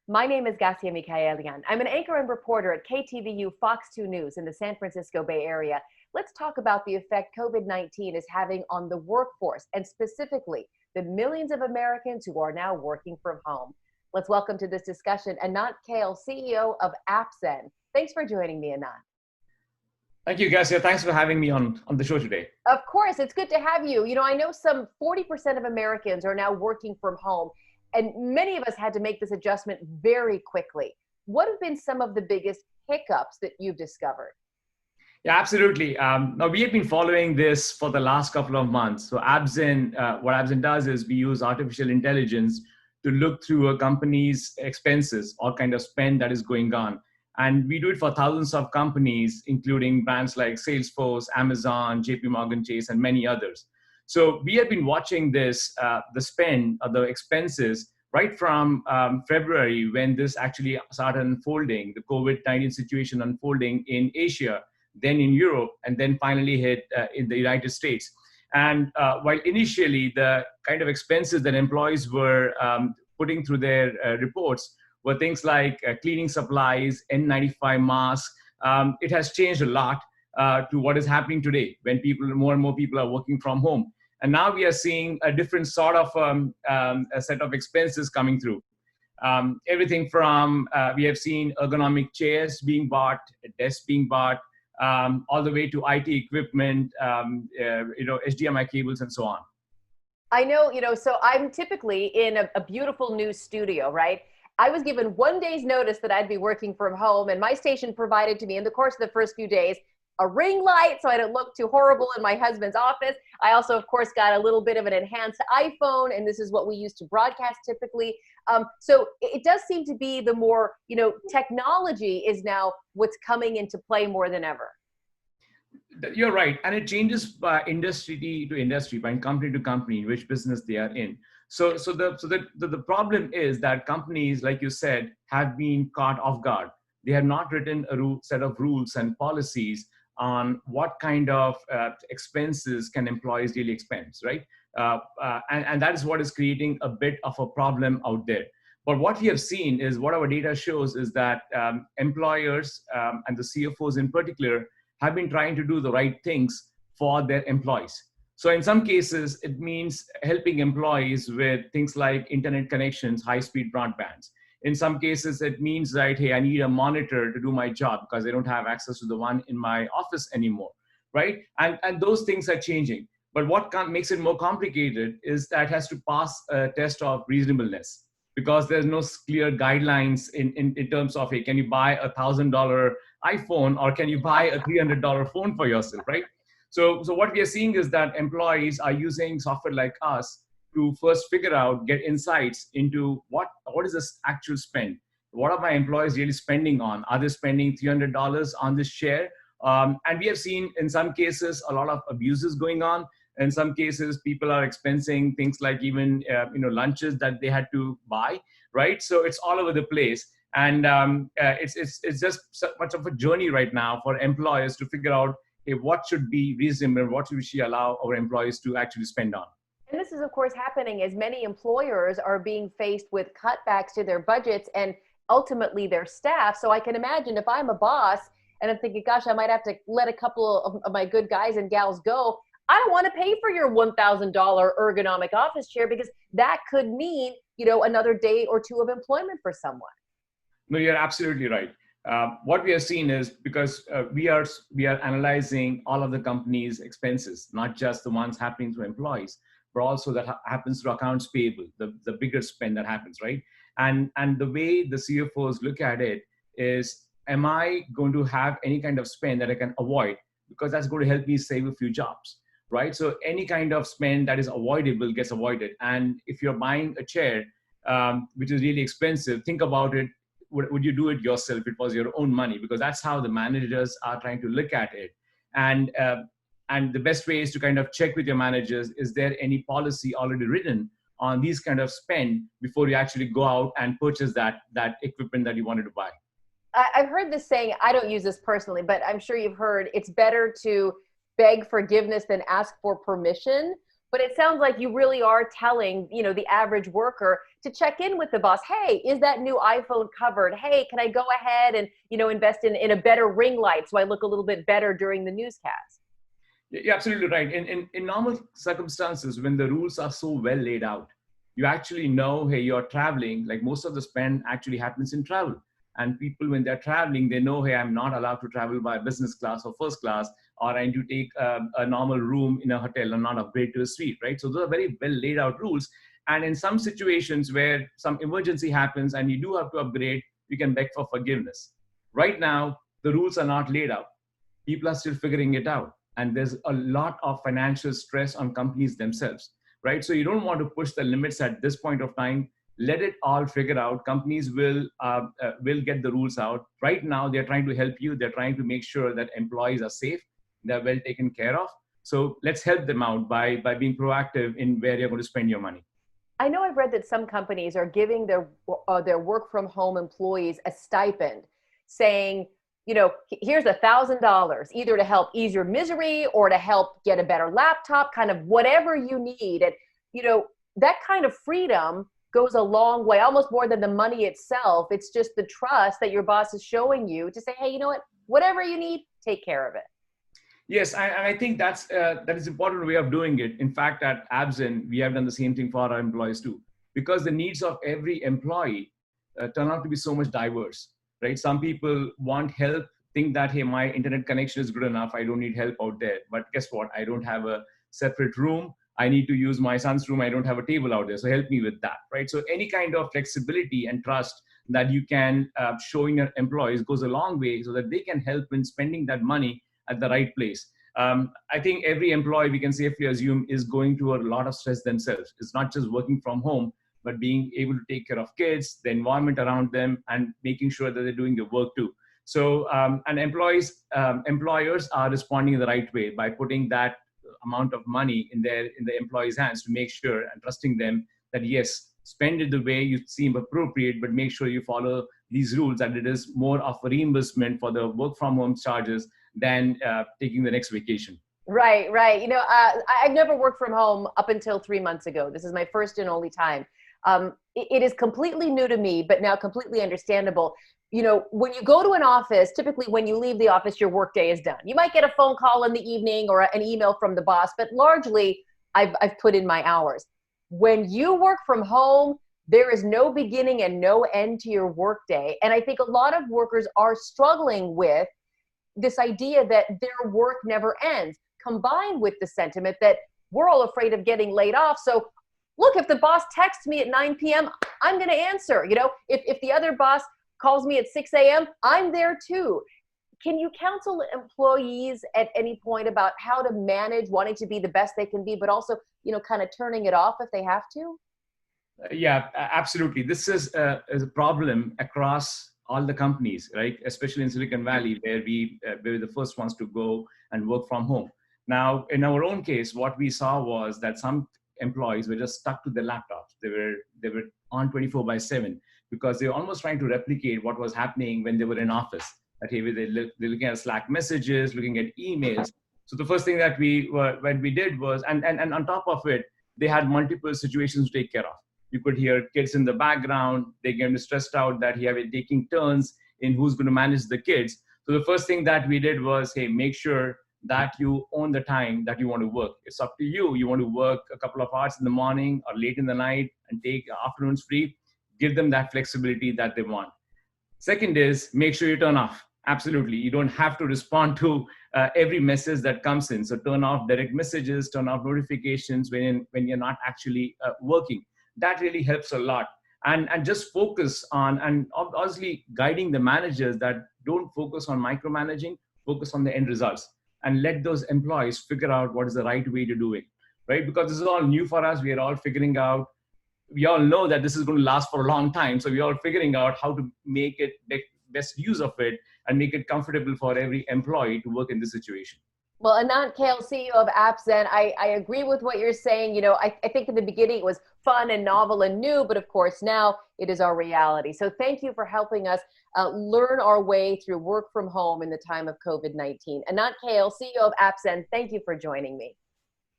My name is Gassia Mikaelian. I'm an anchor and reporter at KTVU Fox 2 News in the San Francisco Bay Area. Let's talk about the effect COVID-19 is having on the workforce and specifically the millions of Americans who are now working from home. Let's welcome to this discussion Anant Kale, CEO of AppZen. Thanks for joining me, Anant. Thank you, Garcia. Thanks for having me on the show today. Of course, it's good to have you. I know some 40% of Americans are now working from home, and many of us had to make this adjustment very quickly. What have been some of the biggest hiccups that you've discovered? Yeah, absolutely. Now, we have been following this for the last couple of months. So what AppZen does is we use artificial intelligence to look through a company's expenses or kind of spend that is going on. And we do it for thousands of companies, including brands like Salesforce, Amazon, JP Morgan Chase, and many others. So we have been watching this, the spend or the expenses right from February when this actually started unfolding, the COVID-19 situation unfolding in Asia, then in Europe, and then finally hit in the United States. And while initially the kind of expenses that employees were putting through their reports were things like cleaning supplies, N95 masks. It has changed a lot to what is happening today when more and more people are working from home. And now we are seeing a different sort of a set of expenses coming through. Everything from, we have seen ergonomic chairs being bought, desks being bought, all the way to IT equipment, HDMI cables and so on. I know, so I'm typically in a beautiful new studio, right? I was given 1 day's notice that I'd be working from home, and my station provided to me in the course of the first few days a ring light so I didn't look too horrible in my husband's office. I also, of course, got a little bit of an enhanced iPhone, and this is what we use to broadcast typically. So it does seem to be the more, technology is now what's coming into play more than ever. You're right. And it changes by industry to industry, by company to company, which business they are in. So the problem is that companies, like you said, have been caught off guard. They have not written a set of rules and policies on what kind of expenses can employees really expense, right? And that is what is creating a bit of a problem out there. But what we have seen is what our data shows is that employers and the CFOs in particular have been trying to do the right things for their employees. So in some cases, it means helping employees with things like internet connections, high-speed broadbands. In some cases, it means that, hey, I need a monitor to do my job because I don't have access to the one in my office anymore, right? And those things are changing. But what makes it more complicated is that it has to pass a test of reasonableness because there's no clear guidelines in terms of, hey, can you buy a $1,000 iPhone or can you buy a $300 phone for yourself, right? So what we are seeing is that employees are using software like us to first figure out, get insights into what is this actual spend? What are my employees really spending on? Are they spending $300 on this share? And we have seen in some cases a lot of abuses going on. In some cases, people are expensing things like even lunches that they had to buy, right? So it's all over the place. And it's just so much of a journey right now for employers to figure out, hey, what should be reasonable, what should we allow our employees to actually spend on. And this is, of course, happening as many employers are being faced with cutbacks to their budgets and ultimately their staff. So I can imagine if I'm a boss and I'm thinking, gosh, I might have to let a couple of my good guys and gals go. I don't want to pay for your $1,000 ergonomic office chair because that could mean, another day or two of employment for someone. No, you're absolutely right. What we are seeing is because we are analyzing all of the company's expenses, not just the ones happening through employees, but also that happens through accounts payable, the bigger spend that happens, right? And the way the CFOs look at it is, am I going to have any kind of spend that I can avoid? Because that's going to help me save a few jobs, right? So any kind of spend that is avoidable gets avoided. And if you're buying a chair, which is really expensive, think about it. Would you do it yourself if it was your own money? Because that's how the managers are trying to look at it. And the best way is to kind of check with your managers, is there any policy already written on these kind of spend before you actually go out and purchase that equipment that you wanted to buy? I've heard this saying, I don't use this personally, but I'm sure you've heard it's better to beg forgiveness than ask for permission. But it sounds like you really are telling, the average worker to check in with the boss. Hey, is that new iPhone covered? Hey, can I go ahead and, invest in a better ring light so I look a little bit better during the newscast? You're absolutely right. In normal circumstances, when the rules are so well laid out, you actually know, hey, you're traveling, like most of the spend actually happens in travel. And people, when they're traveling, they know, hey, I'm not allowed to travel by business class or first class, or I need to take a normal room in a hotel and not upgrade to a suite, right? So those are very well laid out rules. And in some situations where some emergency happens and you do have to upgrade, you can beg for forgiveness. Right now, the rules are not laid out. People are still figuring it out, and there's a lot of financial stress on companies themselves, right? So you don't want to push the limits at this point of time. Let it all figure out. Companies will get the rules out. Right now they're trying to help you. They're trying to make sure that employees are safe, they're well taken care of. So let's help them out by being proactive in where you're going to spend your money. I know I've read that some companies are giving their work from home employees a stipend, saying, here's $1,000 either to help ease your misery or to help get a better laptop, kind of whatever you need. And that kind of freedom goes a long way, almost more than the money itself. It's just the trust that your boss is showing you to say, hey, you know what, whatever you need, take care of it. Yes, I think that is important way of doing it. In fact, at AppZen, we have done the same thing for our employees too, because the needs of every employee turn out to be so much diverse, right? Some people want help, think that, hey, my internet connection is good enough, I don't need help out there. But guess what? I don't have a separate room. I need to use my son's room. I don't have a table out there, so help me with that, right? So any kind of flexibility and trust that you can show in your employees goes a long way, so that they can help in spending that money at the right place. I think every employee, we can safely assume, is going through a lot of stress themselves. It's not just working from home, but being able to take care of kids, the environment around them, and making sure that they're doing the work too. So, and employers are responding in the right way by putting that amount of money in the employees' hands to make sure and trusting them that yes, spend it the way you seem appropriate, but make sure you follow these rules, and it is more of a reimbursement for the work from home charges than taking the next vacation. Right, right. I've never worked from home up until 3 months ago. This is my first and only time. It is completely new to me, but now completely understandable. When you go to an office, typically when you leave the office, your workday is done. You might get a phone call in the evening or an email from the boss, but largely I've put in my hours. When you work from home, there is no beginning and no end to your workday. And I think a lot of workers are struggling with this idea that their work never ends, combined with the sentiment that we're all afraid of getting laid off. So look, if the boss texts me at 9 p.m., I'm going to answer. If the other boss calls me at 6 a.m., I'm there too. Can you counsel employees at any point about how to manage wanting to be the best they can be, but also, kind of turning it off if they have to? Yeah, absolutely. This is a problem across all the companies, right? Especially in Silicon Valley, where we were the first ones to go and work from home. Now, in our own case, what we saw was that some employees were just stuck to their laptops. They were on 24/7 because they were almost trying to replicate what was happening when they were in office. That hey, they're looking at Slack messages, looking at emails. So the first thing that we did was, and on top of it, they had multiple situations to take care of. You could hear kids in the background. They get stressed out that here we're taking turns in who's going to manage the kids. So the first thing that we did was, hey, make sure that you own the time that you want to work. It's up to you. You want to work a couple of hours in the morning or late in the night and take afternoons free. Give them that flexibility that they want. Second is make sure you turn off. Absolutely. You don't have to respond to every message that comes in. So turn off direct messages, turn off notifications when you're not actually working. That really helps a lot. And just focus on, and obviously guiding the managers that don't focus on micromanaging, focus on the end results, and let those employees figure out what is the right way to do it, right? Because this is all new for us. We are all figuring out, we all know that this is going to last for a long time. So we're all figuring out how to make it best use of it and make it comfortable for every employee to work in this situation. Well, Anant Kale, CEO of AppZen, I agree with what you're saying. I think in the beginning it was fun and novel and new, but of course now it is our reality. So thank you for helping us learn our way through work from home in the time of COVID-19. Anant Kale, CEO of AppZen, thank you for joining me.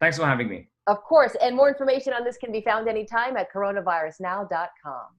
Thanks for having me. Of course. And more information on this can be found anytime at coronavirusnow.com.